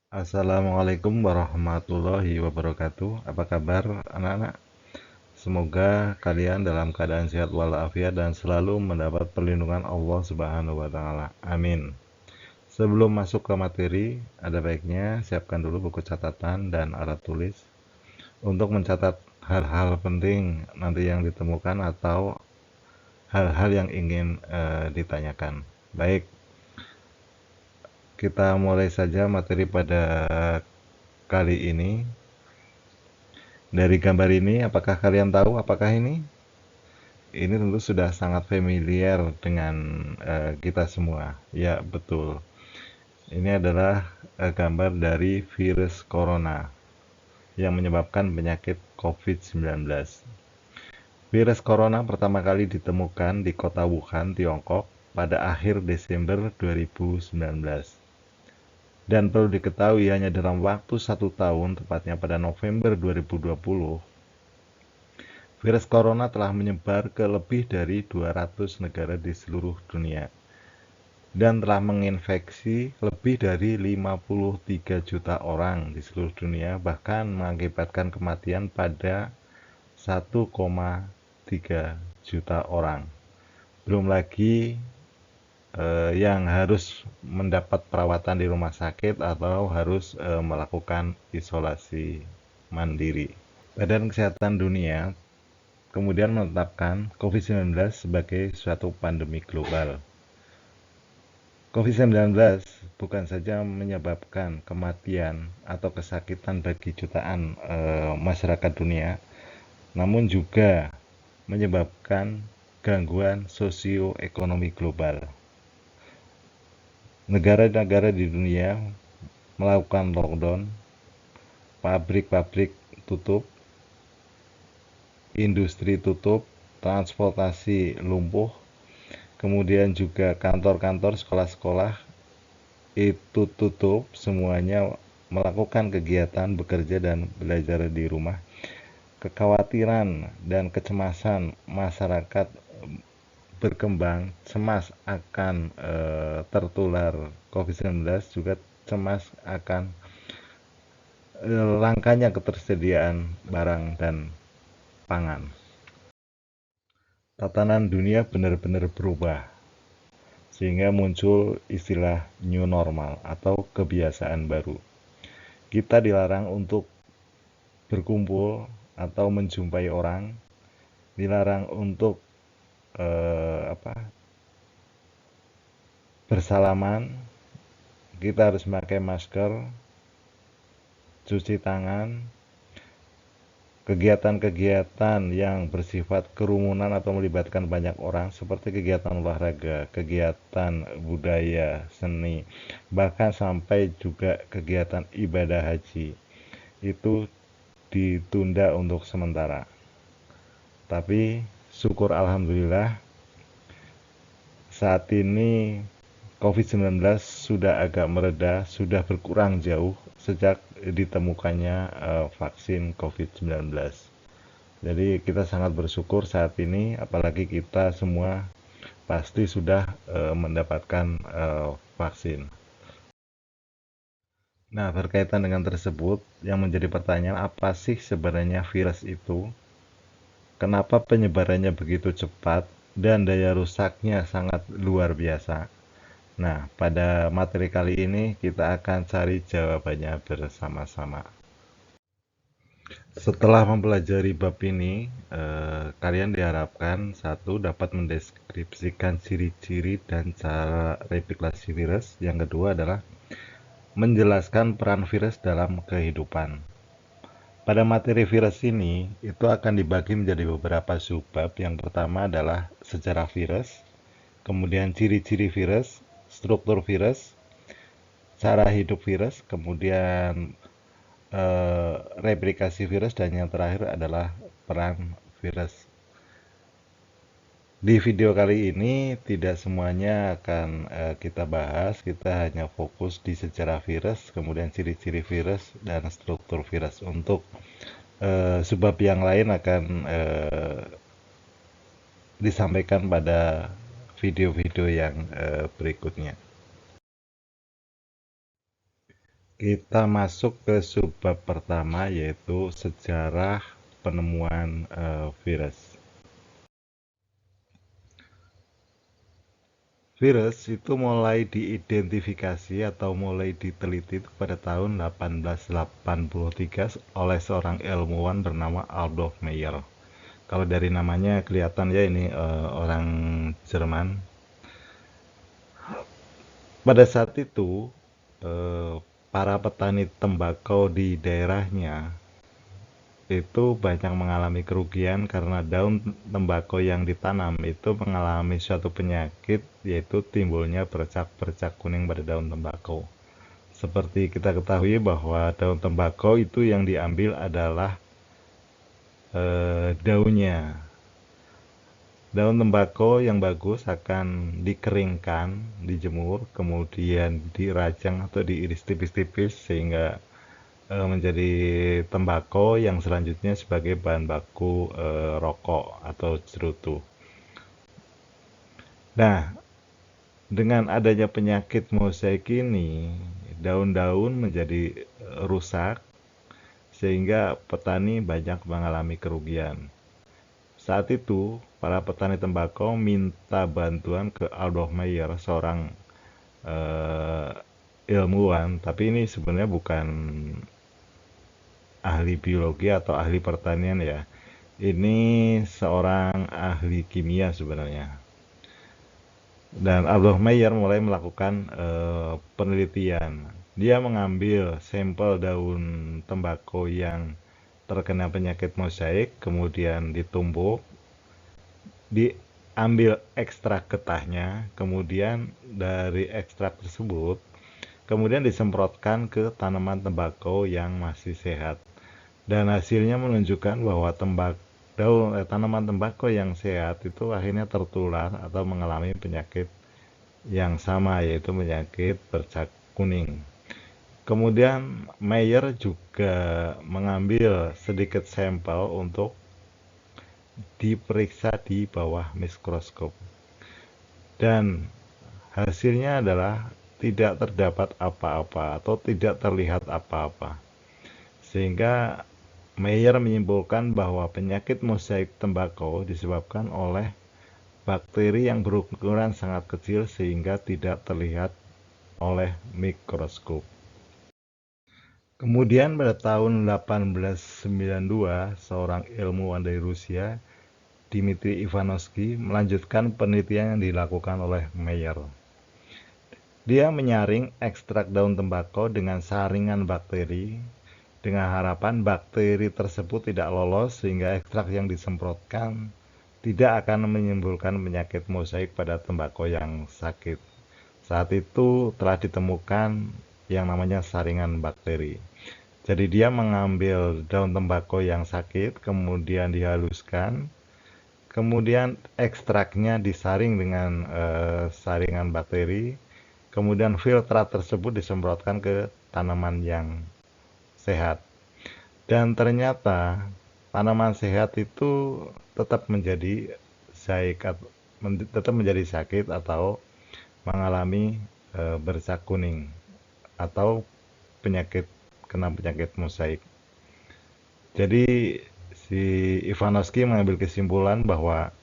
Assalamualaikum warahmatullahi wabarakatuh. Apa kabar anak-anak? Semoga kalian dalam keadaan sehat walafiat dan selalu mendapat perlindungan Allah Subhanahu wa taala. Amin. Sebelum masuk ke materi, ada baiknya siapkan dulu buku catatan dan alat tulis untuk mencatat hal-hal penting nanti yang ditemukan atau hal-hal yang ingin ditanyakan. Baik, kita mulai saja materi pada kali ini. Dari gambar ini, apakah kalian tahu apakah ini? Ini tentu sudah sangat familiar dengan kita semua. Ya, betul. Ini adalah gambar dari virus corona yang menyebabkan penyakit COVID-19. Virus corona pertama kali ditemukan di kota Wuhan, Tiongkok pada akhir Desember 2019. Dan perlu diketahui hanya dalam waktu 1 tahun, tepatnya pada November 2020, virus corona telah menyebar ke lebih dari 200 negara di seluruh dunia dan telah menginfeksi lebih dari 53 juta orang di seluruh dunia, bahkan mengakibatkan kematian pada 1,3 juta orang. Belum lagi yang harus mendapat perawatan di rumah sakit atau harus melakukan isolasi mandiri. Badan Kesehatan Dunia kemudian menetapkan COVID-19 sebagai suatu pandemi global. COVID-19 bukan saja menyebabkan kematian atau kesakitan bagi jutaan masyarakat dunia, namun juga menyebabkan gangguan sosioekonomi global. Negara-negara di dunia melakukan lockdown, pabrik-pabrik tutup, industri tutup, transportasi lumpuh, kemudian juga kantor-kantor, sekolah-sekolah itu tutup, semuanya melakukan kegiatan bekerja dan belajar di rumah. Kekhawatiran dan kecemasan masyarakat berkembang, cemas akan tertular COVID-19, juga cemas akan langkanya ketersediaan barang dan pangan. Tatanan dunia benar-benar berubah, sehingga muncul istilah new normal atau kebiasaan baru. Kita dilarang untuk berkumpul atau menjumpai orang, dilarang untuk bersalaman, kita harus memakai masker, cuci tangan, kegiatan-kegiatan yang bersifat kerumunan atau melibatkan banyak orang seperti kegiatan olahraga, kegiatan budaya, seni, bahkan sampai juga kegiatan ibadah haji itu ditunda untuk sementara. Tapi syukur alhamdulillah saat ini COVID-19 sudah agak mereda, sudah berkurang jauh sejak ditemukannya vaksin COVID-19. Jadi kita sangat bersyukur saat ini, apalagi kita semua pasti sudah mendapatkan vaksin. Nah, berkaitan dengan tersebut, yang menjadi pertanyaan, apa sih sebenarnya virus itu? Kenapa penyebarannya begitu cepat dan daya rusaknya sangat luar biasa? Nah, pada materi kali ini kita akan cari jawabannya bersama-sama. Setelah mempelajari bab ini, kalian diharapkan satu dapat mendeskripsikan ciri-ciri dan cara replikasi virus. Yang kedua adalah menjelaskan peran virus dalam kehidupan. Pada materi virus ini, itu akan dibagi menjadi beberapa subbab. Yang pertama adalah sejarah virus, kemudian ciri-ciri virus, struktur virus, cara hidup virus, kemudian replikasi virus, dan yang terakhir adalah peran virus. Di video kali ini tidak semuanya akan kita bahas, kita hanya fokus di sejarah virus, kemudian ciri-ciri virus dan struktur virus. Untuk sebab yang lain akan disampaikan pada video-video yang berikutnya. Kita masuk ke subbab pertama, yaitu sejarah penemuan virus. Virus itu mulai diidentifikasi atau mulai diteliti itu pada tahun 1883 oleh seorang ilmuwan bernama Adolf Meyer. Kalau dari namanya kelihatan ya ini orang Jerman. Pada saat itu para petani tembakau di daerahnya itu banyak mengalami kerugian karena daun tembakau yang ditanam itu mengalami suatu penyakit, yaitu timbulnya bercak-bercak kuning pada daun tembakau. Seperti kita ketahui bahwa daun tembakau itu yang diambil adalah daunnya. Daun tembakau yang bagus akan dikeringkan, dijemur, kemudian dirajang atau diiris tipis-tipis sehingga menjadi tembakau yang selanjutnya sebagai bahan baku rokok atau cerutu. Nah, dengan adanya penyakit mosaik ini, daun-daun menjadi rusak sehingga petani banyak mengalami kerugian. Saat itu, para petani tembakau minta bantuan ke Adolf Meyer, seorang eh, ilmuwan, tapi ini sebenarnya bukan ahli biologi atau ahli pertanian ya. Ini seorang ahli kimia sebenarnya. Dan Adolf Meyer mulai melakukan penelitian. Dia mengambil sampel daun tembakau yang terkena penyakit mosaik, kemudian ditumbuk, diambil ekstrak getahnya, kemudian dari ekstrak tersebut, kemudian disemprotkan ke tanaman tembakau yang masih sehat. Dan hasilnya menunjukkan bahwa tanaman tembakau yang sehat itu akhirnya tertular atau mengalami penyakit yang sama, yaitu penyakit bercak kuning. Kemudian Mayer juga mengambil sedikit sampel untuk diperiksa di bawah mikroskop. Dan hasilnya adalah tidak terdapat apa-apa atau tidak terlihat apa-apa. Sehingga Mayer menyimpulkan bahwa penyakit mosaik tembakau disebabkan oleh bakteri yang berukuran sangat kecil sehingga tidak terlihat oleh mikroskop. Kemudian pada tahun 1892, seorang ilmuwan dari Rusia, Dmitri Ivanovsky, melanjutkan penelitian yang dilakukan oleh Mayer. Dia menyaring ekstrak daun tembakau dengan saringan bakteri dengan harapan bakteri tersebut tidak lolos sehingga ekstrak yang disemprotkan tidak akan menimbulkan penyakit mosaik pada tembakau yang sakit. Saat itu telah ditemukan yang namanya saringan bakteri. Jadi dia mengambil daun tembakau yang sakit, kemudian dihaluskan, kemudian ekstraknya disaring dengan saringan bakteri, kemudian filtrat tersebut disemprotkan ke tanaman yang sehat. Dan ternyata tanaman sehat itu tetap menjadi tetap menjadi sakit atau mengalami bercak kuning atau kena penyakit mosaik. Jadi si Ivanovsky mengambil kesimpulan bahwa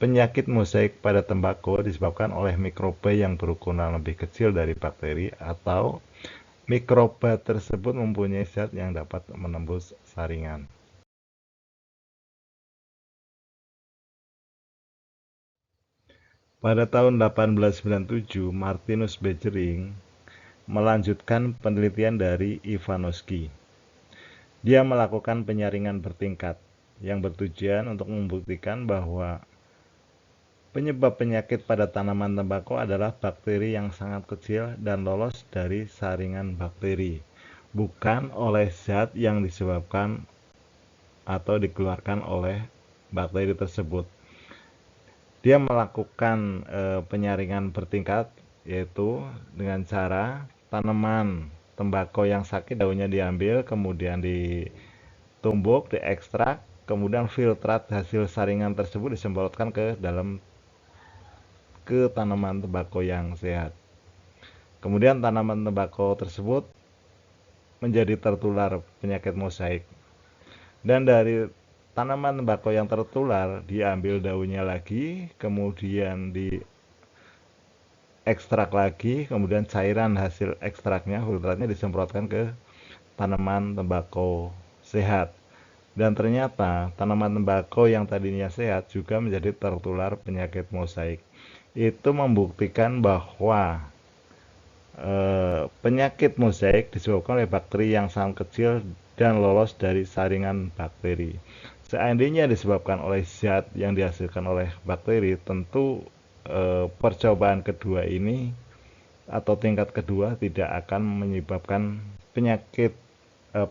penyakit mosaik pada tembakau disebabkan oleh mikroba yang berukuran lebih kecil dari bakteri atau mikroba tersebut mempunyai zat yang dapat menembus saringan. Pada tahun 1897, Martinus Beijering melanjutkan penelitian dari Ivanovsky. Dia melakukan penyaringan bertingkat yang bertujuan untuk membuktikan bahwa penyebab penyakit pada tanaman tembakau adalah bakteri yang sangat kecil dan lolos dari saringan bakteri, bukan oleh zat yang disebabkan atau dikeluarkan oleh bakteri tersebut. Dia melakukan penyaringan bertingkat, yaitu dengan cara tanaman tembakau yang sakit daunnya diambil, kemudian ditumbuk, diekstrak, kemudian filtrat hasil saringan tersebut disemprotkan ke tanaman tembakau yang sehat. Kemudian tanaman tembakau tersebut menjadi tertular penyakit mosaik. Dan dari tanaman tembakau yang tertular diambil daunnya lagi, kemudian diekstrak lagi, kemudian cairan hasil ekstraknya, filtratnya disemprotkan ke tanaman tembakau sehat. Dan ternyata tanaman tembakau yang tadinya sehat juga menjadi tertular penyakit mosaik. Itu membuktikan bahwa penyakit mosaik disebabkan oleh bakteri yang sangat kecil dan lolos dari saringan bakteri. Seandainya disebabkan oleh zat yang dihasilkan oleh bakteri, tentu percobaan kedua ini atau tingkat kedua tidak akan menyebabkan penyakit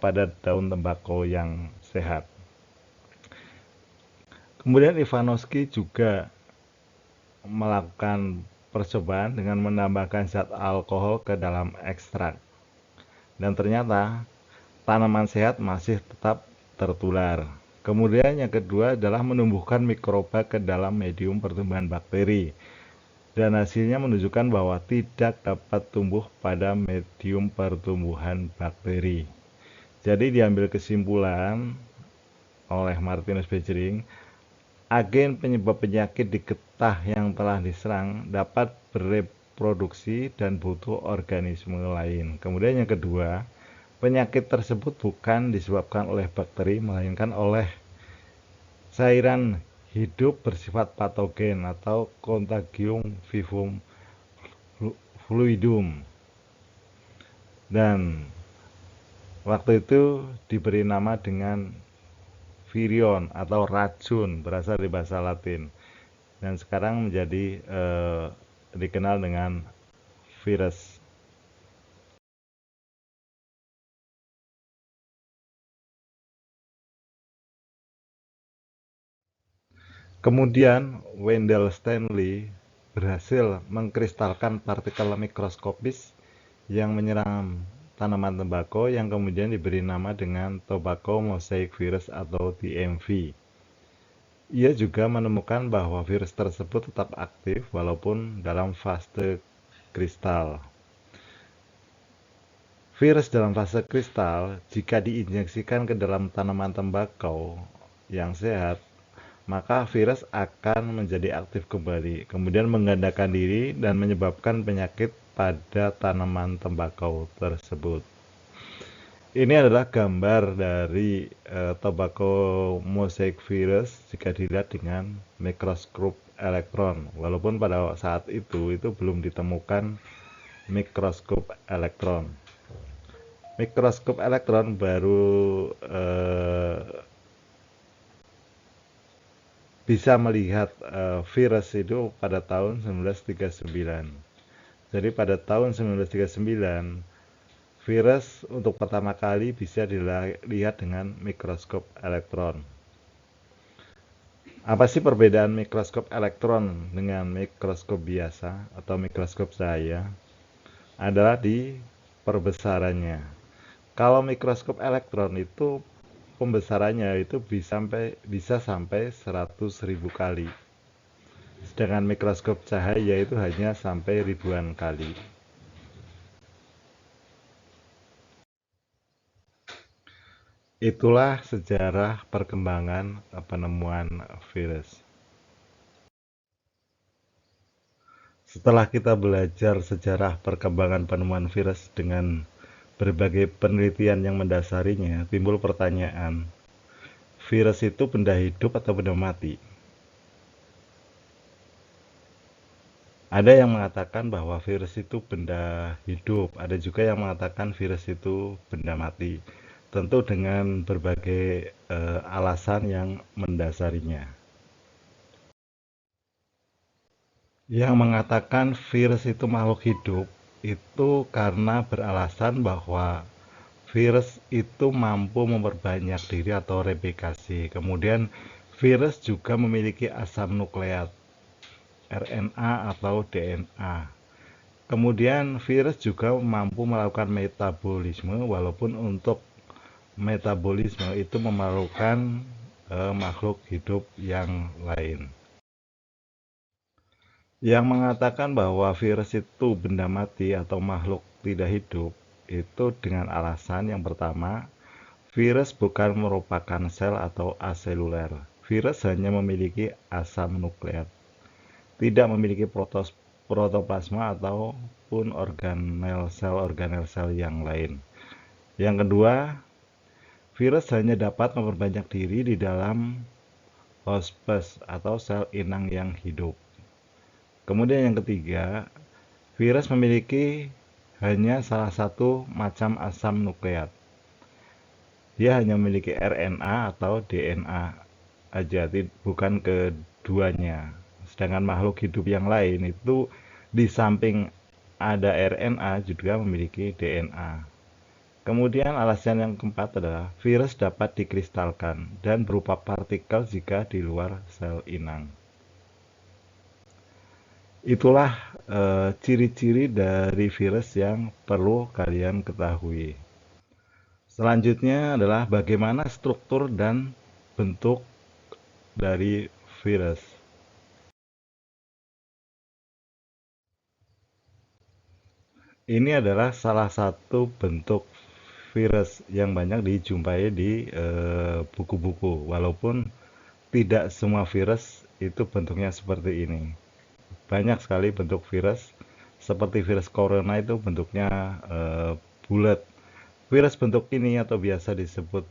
pada daun tembakau yang sehat. Kemudian Ivanovsky juga melakukan percobaan dengan menambahkan zat alkohol ke dalam ekstrak. Dan ternyata tanaman sehat masih tetap tertular. Kemudian yang kedua adalah menumbuhkan mikroba ke dalam medium pertumbuhan bakteri. Dan hasilnya menunjukkan bahwa tidak dapat tumbuh pada medium pertumbuhan bakteri. Jadi diambil kesimpulan oleh Martinus Beijering, agen penyebab penyakit di getah yang telah diserang dapat bereproduksi dan butuh organisme lain. Kemudian yang kedua, penyakit tersebut bukan disebabkan oleh bakteri, melainkan oleh cairan hidup bersifat patogen atau Contagium vivum fluidum. Dan waktu itu diberi nama dengan virion atau racun, berasal dari bahasa Latin, dan sekarang menjadi dikenal dengan virus. Kemudian Wendell Stanley berhasil mengkristalkan partikel mikroskopis yang menyerang tanaman tembakau yang kemudian diberi nama dengan Tobacco Mosaic Virus atau TMV. Ia juga menemukan bahwa virus tersebut tetap aktif walaupun dalam fase kristal. Virus dalam fase kristal, jika diinjeksikan ke dalam tanaman tembakau yang sehat, maka virus akan menjadi aktif kembali, kemudian menggandakan diri dan menyebabkan penyakit pada tanaman tembakau tersebut. Ini adalah gambar dari tobacco mosaic virus jika dilihat dengan mikroskop elektron. Walaupun pada saat itu belum ditemukan mikroskop elektron. Mikroskop elektron baru bisa melihat virus itu pada tahun 1939. Jadi pada tahun 1939 virus untuk pertama kali bisa dilihat dengan mikroskop elektron. Apa sih perbedaan mikroskop elektron dengan mikroskop biasa atau mikroskop cahaya? Adalah di perbesarannya. Kalau mikroskop elektron itu pembesarannya itu bisa sampai 100.000 kali. Sedangkan mikroskop cahaya itu hanya sampai ribuan kali. Itulah sejarah perkembangan penemuan virus. Setelah kita belajar sejarah perkembangan penemuan virus dengan berbagai penelitian yang mendasarinya, timbul pertanyaan, virus itu benda hidup atau benda mati? Ada yang mengatakan bahwa virus itu benda hidup, ada juga yang mengatakan virus itu benda mati. Tentu dengan berbagai alasan yang mendasarinya. Yang mengatakan virus itu makhluk hidup itu karena beralasan bahwa virus itu mampu memperbanyak diri atau replikasi. Kemudian virus juga memiliki asam nukleat, RNA atau DNA. Kemudian virus juga mampu melakukan metabolisme, walaupun untuk metabolisme itu memerlukan makhluk hidup yang lain. Yang mengatakan bahwa virus itu benda mati atau makhluk tidak hidup itu dengan alasan yang pertama, virus bukan merupakan sel atau aseluler. Virus hanya memiliki asam nukleat, tidak memiliki protoplasma ataupun organel sel yang lain. Yang kedua, virus hanya dapat memperbanyak diri di dalam hospes atau sel inang yang hidup. Kemudian yang ketiga, virus memiliki hanya salah satu macam asam nukleat. Dia hanya memiliki RNA atau DNA aja, bukan keduanya. Sedangkan makhluk hidup yang lain itu di samping ada RNA juga memiliki DNA. Kemudian alasan yang keempat adalah virus dapat dikristalkan dan berupa partikel jika di luar sel inang. Itulah ciri-ciri dari virus yang perlu kalian ketahui. Selanjutnya adalah bagaimana struktur dan bentuk dari virus. Ini adalah salah satu bentuk virus yang banyak dijumpai di buku-buku, walaupun tidak semua virus itu bentuknya seperti ini. Banyak sekali bentuk virus, seperti virus corona itu bentuknya bulat. Virus bentuk ini atau biasa disebut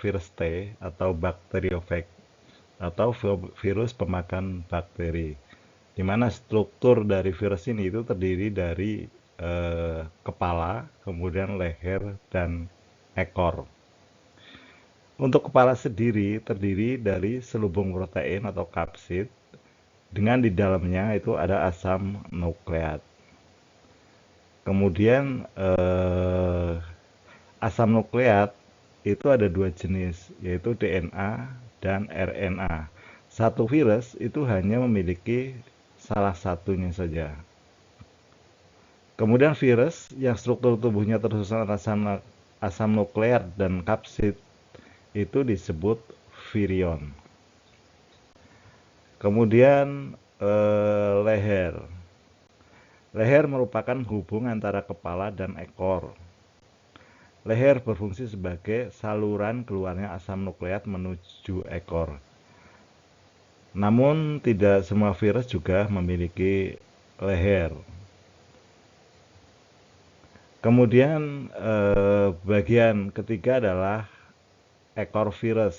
virus T atau bakteriofag atau virus pemakan bakteri. Di mana struktur dari virus ini itu terdiri dari kepala, kemudian leher, dan ekor. Untuk kepala sendiri terdiri dari selubung protein atau kapsid, dengan di dalamnya itu ada asam nukleat. Kemudian asam nukleat itu ada dua jenis, yaitu DNA dan RNA. Satu virus itu hanya memiliki salah satunya saja. Kemudian virus yang struktur tubuhnya tersusun asam nukleat dan kapsid itu disebut virion. Kemudian leher. Leher merupakan hubung antara kepala dan ekor. Leher berfungsi sebagai saluran keluarnya asam nukleat menuju ekor. Namun tidak semua virus juga memiliki leher. Kemudian bagian ketiga adalah ekor virus.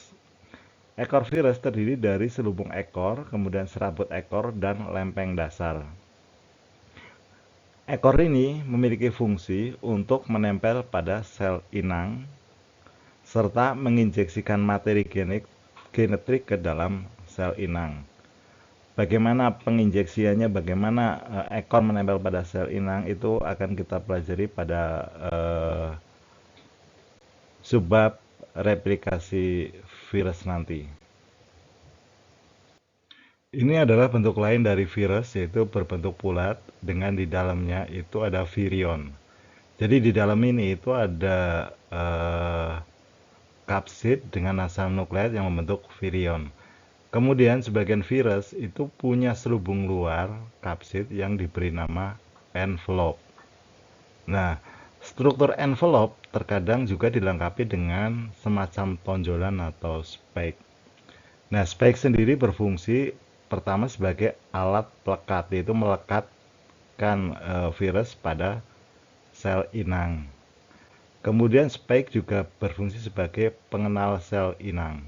Ekor virus terdiri dari selubung ekor, kemudian serabut ekor, dan lempeng dasar. Ekor ini memiliki fungsi untuk menempel pada sel inang, serta menginjeksikan materi genetik ke dalam sel inang. Bagaimana penginjeksiannya, bagaimana ekor menempel pada sel inang itu akan kita pelajari pada subbab replikasi virus nanti. Ini adalah bentuk lain dari virus, yaitu berbentuk bulat dengan di dalamnya itu ada virion. Jadi di dalam ini itu ada kapsid dengan asam nukleat yang membentuk virion. Kemudian sebagian virus itu punya selubung luar kapsid yang diberi nama envelope. Nah, struktur envelope terkadang juga dilengkapi dengan semacam tonjolan atau spike. Nah, spike sendiri berfungsi pertama sebagai alat pelekat, yaitu melekatkan virus pada sel inang. Kemudian spike juga berfungsi sebagai pengenal sel inang.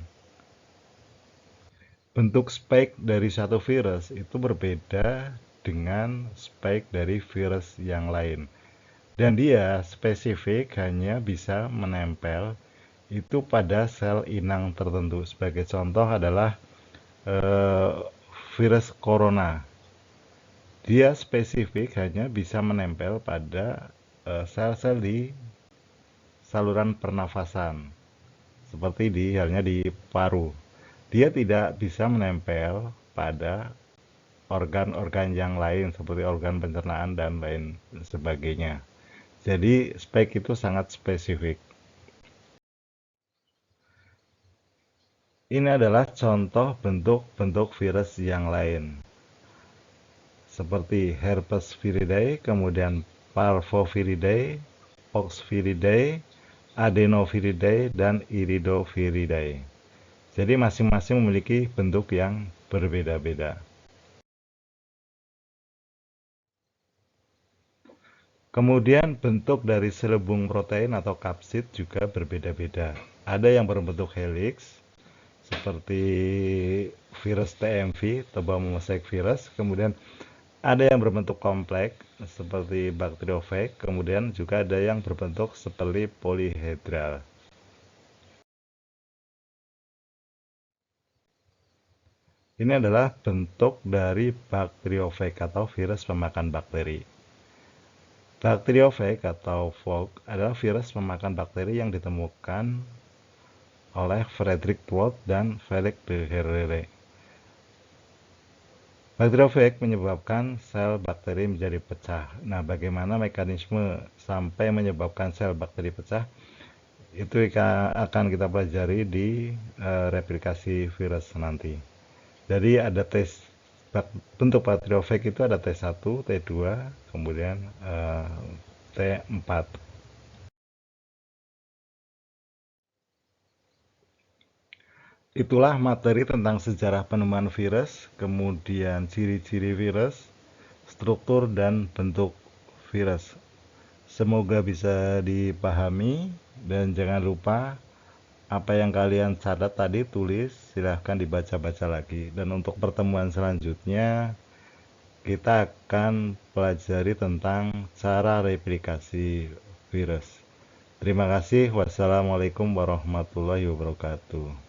Bentuk spike dari satu virus itu berbeda dengan spike dari virus yang lain. Dan dia spesifik hanya bisa menempel itu pada sel inang tertentu. Sebagai contoh adalah virus corona. Dia spesifik hanya bisa menempel pada sel-sel di saluran pernafasan. Seperti halnya di paru. Dia tidak bisa menempel pada organ-organ yang lain seperti organ pencernaan dan lain sebagainya. Jadi spike itu sangat spesifik. Ini adalah contoh bentuk-bentuk virus yang lain. Seperti herpes viridae, kemudian parvoviridae, Poxviridae, Adenoviridae, dan Iridoviridae. Jadi masing-masing memiliki bentuk yang berbeda-beda. Kemudian bentuk dari selubung protein atau kapsid juga berbeda-beda. Ada yang berbentuk helix, seperti virus TMV, Toba mosaic virus. Kemudian ada yang berbentuk kompleks, seperti bakteriofag. Kemudian juga ada yang berbentuk seperti polyhedral. Ini adalah bentuk dari bakteriofag atau virus pemakan bakteri. Bakteriofag atau Vog adalah virus pemakan bakteri yang ditemukan oleh Frederick Wood dan Felix de Herrera. Bakteriofag menyebabkan sel bakteri menjadi pecah. Nah, bagaimana mekanisme sampai menyebabkan sel bakteri pecah? Itu akan kita pelajari di replikasi virus nanti. Jadi ada bentuk bakteriofag itu ada T1, T2, kemudian T4. Itulah materi tentang sejarah penemuan virus, kemudian ciri-ciri virus, struktur dan bentuk virus. Semoga bisa dipahami dan jangan lupa apa yang kalian catat tadi tulis, silahkan dibaca-baca lagi. Dan untuk pertemuan selanjutnya kita akan pelajari tentang cara replikasi virus. Terima kasih. Wassalamualaikum warahmatullahi wabarakatuh.